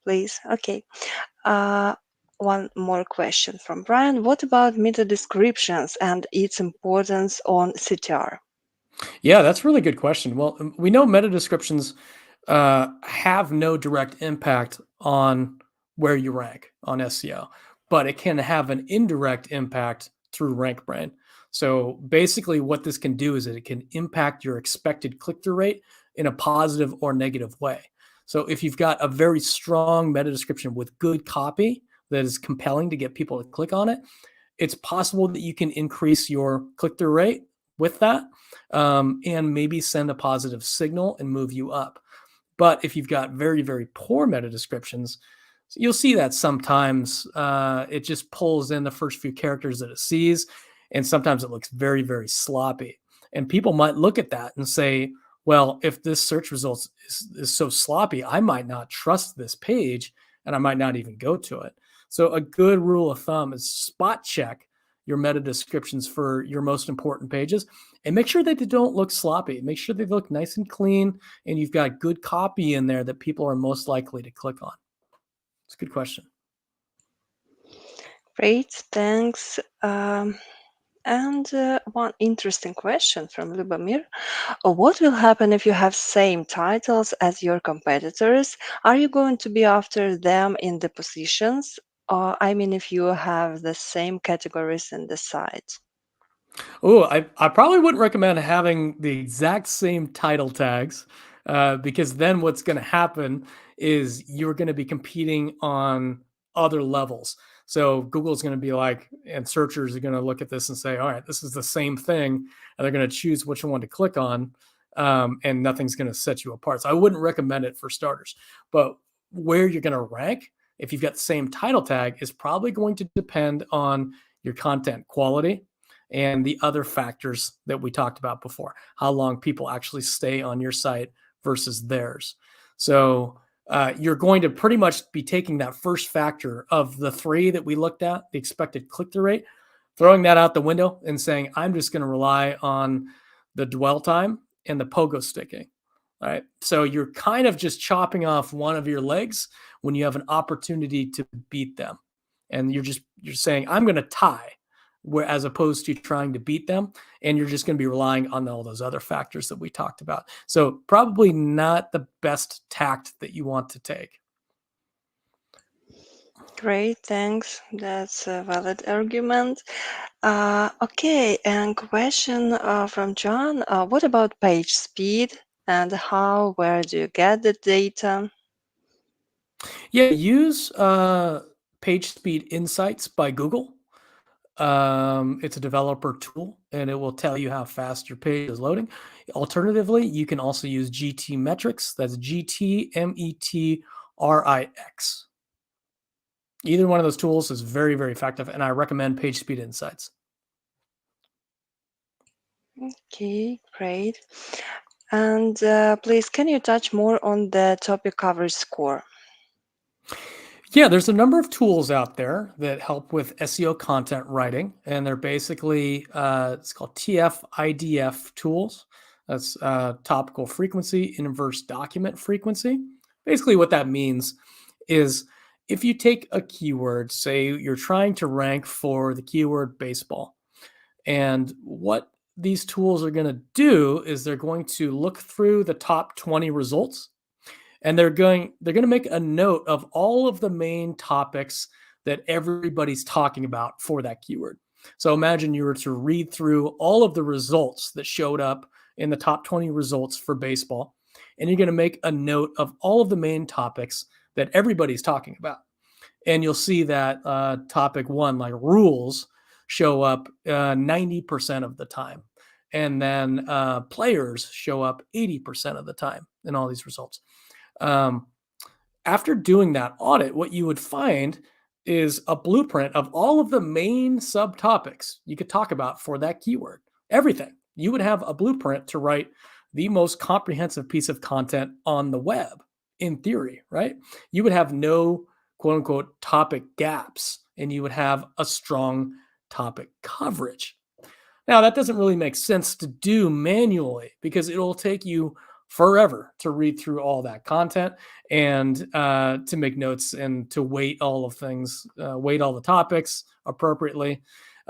please? Okay. Uh, One more question from Brian. What about meta descriptions and its importance on CTR? Yeah, that's a really good question. Well, we know meta descriptions have no direct impact on where you rank on SEO, but it can have an indirect impact through RankBrain. So basically, what this can do is that it can impact your expected click through rate in a positive or negative way. So if you've got a very strong meta description with good copy that is compelling to get people to click on it, it's possible that you can increase your click through rate with that, and maybe send a positive signal and move you up. But if you've got very, very poor meta descriptions, you'll see that sometimes it just pulls in the first few characters that it sees, and sometimes it looks very, very sloppy. And people might look at that and say, well, if this search results is so sloppy, I might not trust this page and I might not even go to it. So, a good rule of thumb is spot check your meta descriptions for your most important pages and make sure that they don't look sloppy. Make sure they look nice and clean and you've got good copy in there that people are most likely to click on. It's a good question. Great, thanks. And one interesting question from Lubomir. What will happen if you have same titles as your competitors? Are you going to be after them in the positions? Or, I mean, if you have the same categories in the site. Oh, I probably wouldn't recommend having the exact same title tags, because then what's going to happen is you're going to be competing on other levels. So Google's going to be like, and searchers are going to look at this and say, all right, this is the same thing. And they're going to choose which one to click on, and nothing's going to set you apart. So I wouldn't recommend it for starters. But where you're going to rank, if you've got the same title tag, is probably going to depend on your content quality and the other factors that we talked about before, how long people actually stay on your site versus theirs. So you're going to pretty much be taking that first factor of the three that we looked at, the expected click-through rate, throwing that out the window and saying, I'm just going to rely on the dwell time and the pogo sticking. All right. So you're kind of just chopping off one of your legs when you have an opportunity to beat them. And you're saying, I'm going to tie, where as opposed to trying to beat them, and you're just going to be relying on all those other factors that we talked about. So probably not the best tact that you want to take. Great, thanks. That's a valid argument. Okay, and question from John. What about page speed and where do you get the data? Yeah, use Page Speed Insights by Google. It's a developer tool and it will tell you how fast your page is loading. Alternatively, you can also use GT Metrics. That's GTMetrix. Either one of those tools is very, very effective, and I recommend Page Speed Insights. Okay, great. And please, can you touch more on the topic coverage score? Yeah, there's a number of tools out there that help with SEO content writing, and they're basically it's called TF-IDF tools. That's topical frequency, inverse document frequency. Basically, what that means is if you take a keyword, say you're trying to rank for the keyword baseball, and what these tools are going to do is they're going to look through the top 20 results, and they're going to make a note of all of the main topics that everybody's talking about for that keyword. So imagine you were to read through all of the results that showed up in the top 20 results for baseball, and you're going to make a note of all of the main topics that everybody's talking about. And you'll see that topic one, like rules, show up 90% of the time. And then players show up 80% of the time in all these results. Um, After doing that audit, what you would find is a blueprint of all of the main subtopics you could talk about for that keyword. Everything. You would have a blueprint to write the most comprehensive piece of content on the web, in theory, right? You would have no quote unquote topic gaps, and you would have a strong topic coverage. Now, that doesn't really make sense to do manually because it'll take you forever to read through all that content and to make notes and to weight all of things, weight all the topics appropriately.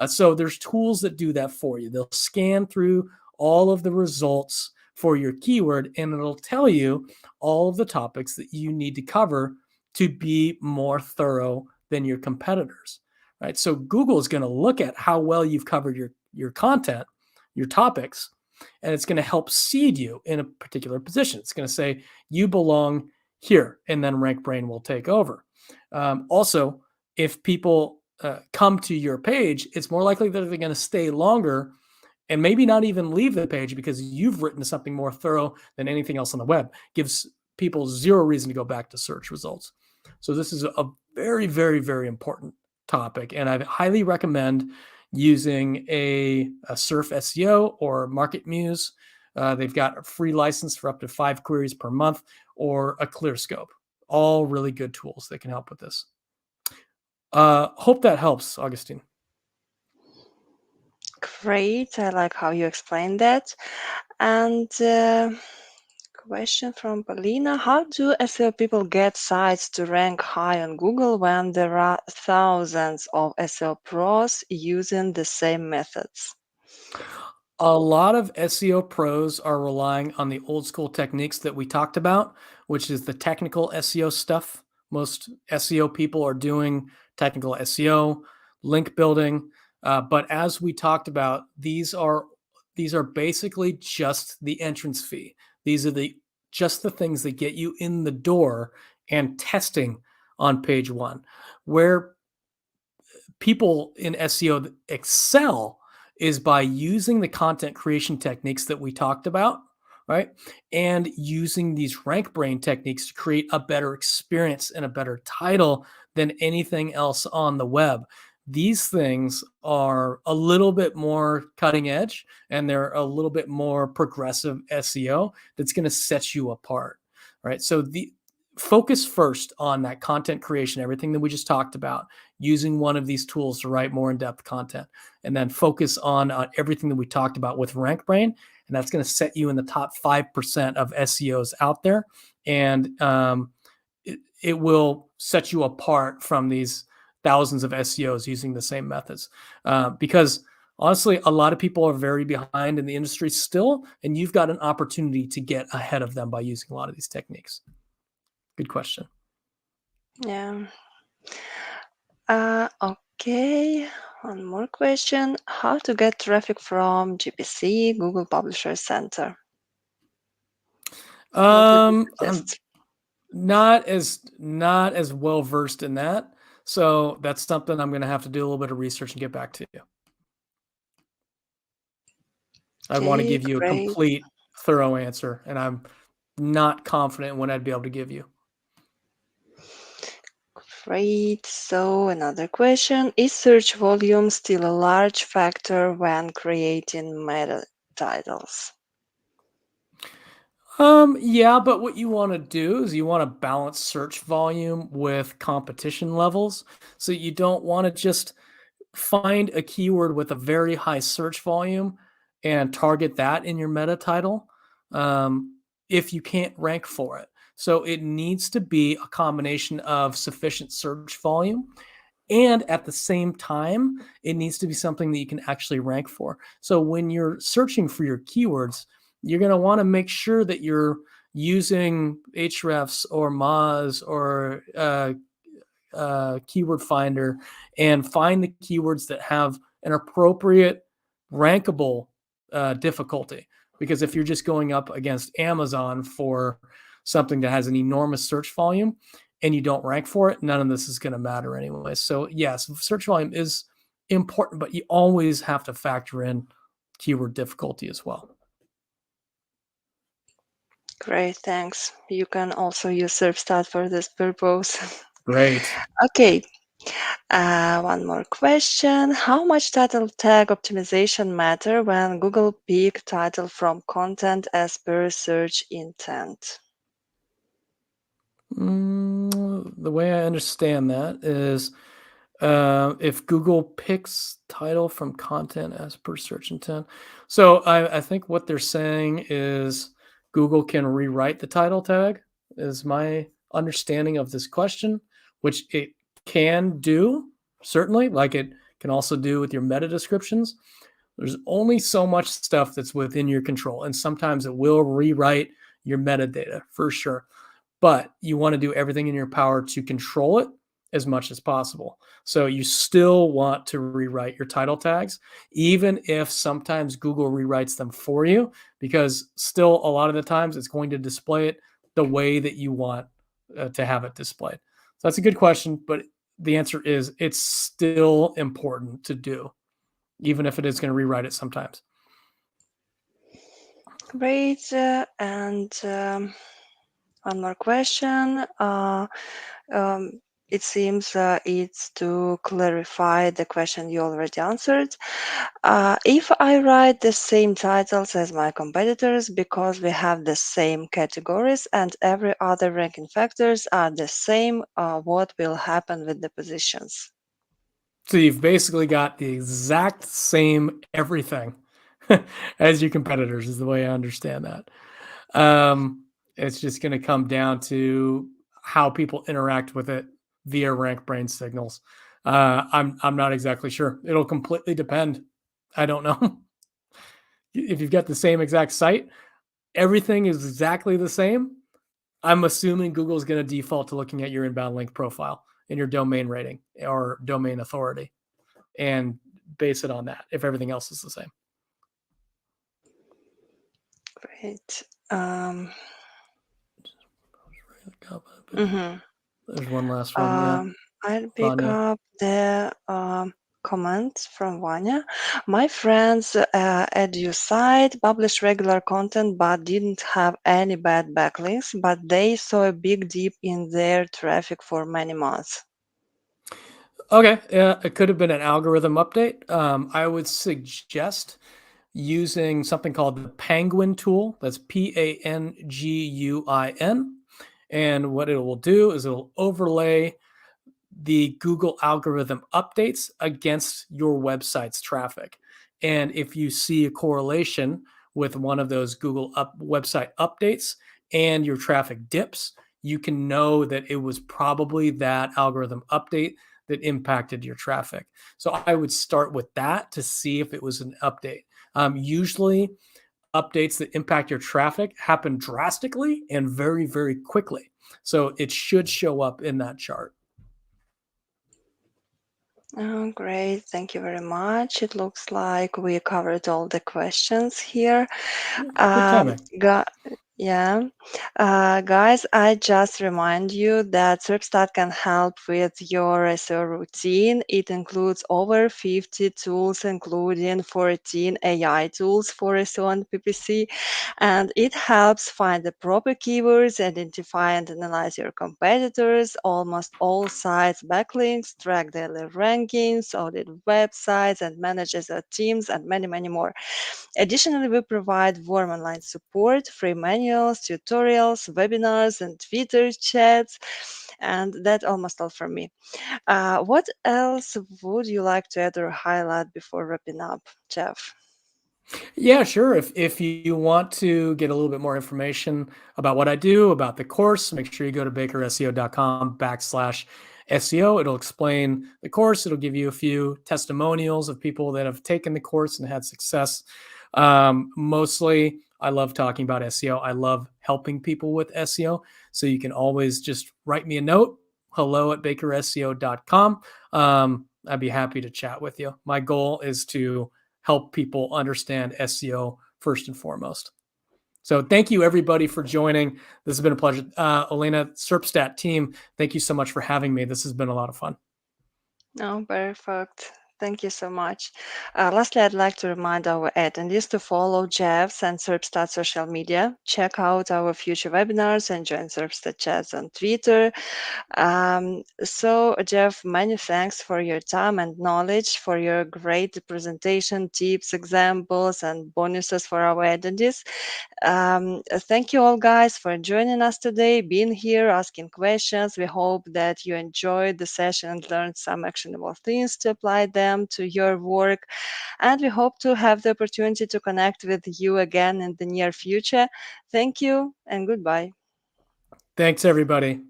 So there's tools that do that for you. They'll scan through all of the results for your keyword, and it'll tell you all of the topics that you need to cover to be more thorough than your competitors. Right. So Google is going to look at how well you've covered your content, your topics, and it's going to help seed you in a particular position. It's going to say you belong here, and then RankBrain will take over. Also, if people come to your page, it's more likely that they're going to stay longer and maybe not even leave the page because you've written something more thorough than anything else on the web. Gives people zero reason to go back to search results. So this is a very, very, very important topic, and I highly recommend using a Surf SEO or Market Muse. They've got a free license for up to 5 queries per month, or a ClearScope. All really good tools that can help with this. Hope that helps, Augustine. Great. I like how you explained that. And question from Paulina. How do SEO people get sites to rank high on Google when there are thousands of SEO pros using the same methods? A lot of SEO pros are relying on the old school techniques that we talked about, which is the technical SEO stuff. Most SEO people are doing technical SEO, link building, but as we talked about, these are basically just the entrance fee. These are the just the things that get you in the door and testing on page one. Where people in SEO excel is by using the content creation techniques that we talked about, right? And using these RankBrain techniques to create a better experience and a better title than anything else on the web. These things are a little bit more cutting edge, and they're a little bit more progressive SEO that's going to set you apart, right? So the focus first on that content creation, everything that we just talked about, using one of these tools to write more in-depth content, and then focus on everything that we talked about with RankBrain, and that's going to set you in the top 5% of SEOs out there, and it will set you apart from these thousands of SEOs using the same methods, because honestly, a lot of people are very behind in the industry still, and you've got an opportunity to get ahead of them by using a lot of these techniques. Good question. Yeah. Okay. One more question. How to get traffic from GPC, Google Publisher Center? What would you I'm suggest? not as well versed in that, so that's something I'm going to have to do a little bit of research and get back to you. I want to Okay, give you a great. complete, thorough answer, and I'm not confident in what I'd be able to give you. Great. So another question. Is search volume still a large factor when creating meta titles? Yeah, but what you want to do is you want to balance search volume with competition levels. So you don't want to just find a keyword with a very high search volume and target that in your meta title if you can't rank for it. So it needs to be a combination of sufficient search volume, and at the same time, it needs to be something that you can actually rank for. So when you're searching for your keywords, you're going to want to make sure that you're using Ahrefs or Moz or keyword finder and find the keywords that have an appropriate rankable difficulty. Because if you're just going up against Amazon for something that has an enormous search volume and you don't rank for it, none of this is going to matter anyway. So, yes, search volume is important, but you always have to factor in keyword difficulty as well. Great, thanks. You can also use SERPstat for this purpose. Great. Okay, one more question. How much title tag optimization matter when Google pick title from content as per search intent? The way I understand that is if Google picks title from content as per search intent. So I think what they're saying is Google can rewrite the title tag, is my understanding of this question, which it can do, certainly, like it can also do with your meta descriptions. There's only so much stuff that's within your control, and sometimes it will rewrite your metadata for sure. But you want to do everything in your power to control it as much as possible. So you still want to rewrite your title tags, even if sometimes Google rewrites them for you, because still a lot of the times it's going to display it the way that you want to have it displayed. So that's a good question, but the answer is it's still important to do, even if it is going to rewrite it sometimes. Great. And one more question. Um, it seems it's to clarify the question you already answered. If I write the same titles as my competitors because we have the same categories and every other ranking factors are the same, what will happen with the positions? So you've basically got the exact same everything as your competitors, is the way I understand that. It's just going to come down to how people interact with it via RankBrain signals. I'm not exactly sure. It'll completely depend. I don't know. If you've got the same exact site, everything is exactly the same. I'm assuming Google's going to default to looking at your inbound link profile and your domain rating or domain authority and base it on that if everything else is the same. Great. There's Mhm. one last one. Yeah. I'll pick Vanya. up the comment from Vanya. My friends at your site published regular content but didn't have any bad backlinks, but they saw a big dip in their traffic for many months. Okay. Yeah, it could have been an algorithm update. I would suggest using something called the Penguin tool. That's Panguin. And what it will do is it'll overlay the Google algorithm updates against your website's traffic. And if you see a correlation with one of those Google website updates and your traffic dips, you can know that it was probably that algorithm update that impacted your traffic. So I would start with that to see if it was an update. Usually, updates that impact your traffic happen drastically and very, very quickly. So it should show up in that chart. Oh, great. Thank you very much. It looks like we covered all the questions here. Good Um, timing. gu- yeah. Guys, I just remind you that SERPstat can help with your SEO routine. It includes over 50 tools, including 14 AI tools for SEO and PPC, and it helps find the proper keywords, identify and analyze your competitors, almost all sites backlinks, track daily rankings, audit websites, and manage SEO teams, and many, many more. Additionally, we provide warm online support, free manual testimonials, tutorials, webinars, and Twitter chats. And that's almost all from me. What else would you like to add or highlight before wrapping up, Jeff? Yeah, sure. If you want to get a little bit more information about what I do, about the course, make sure you go to bakerseo.com/SEO. It'll explain the course. It'll give you a few testimonials of people that have taken the course and had success. Mostly, I love talking about SEO. I love helping people with SEO. So you can always just write me a note, hello@bakerseo.com. I'd be happy to chat with you. My goal is to help people understand SEO first and foremost. So thank you everybody for joining. This has been a pleasure. Elena, Serpstat team, thank you so much for having me. This has been a lot of fun. No, perfect. Thank you so much. Lastly, I'd like to remind our attendees to follow Jeff's and Serpstat social media. Check out our future webinars and join Serpstat chats on Twitter. So, Jeff, many thanks for your time and knowledge, for your great presentation, tips, examples, and bonuses for our attendees. Thank you all, guys, for joining us today, being here, asking questions. We hope that you enjoyed the session and learned some actionable things to apply them to your work. And we hope to have the opportunity to connect with you again in the near future. Thank you and goodbye. Thanks, everybody.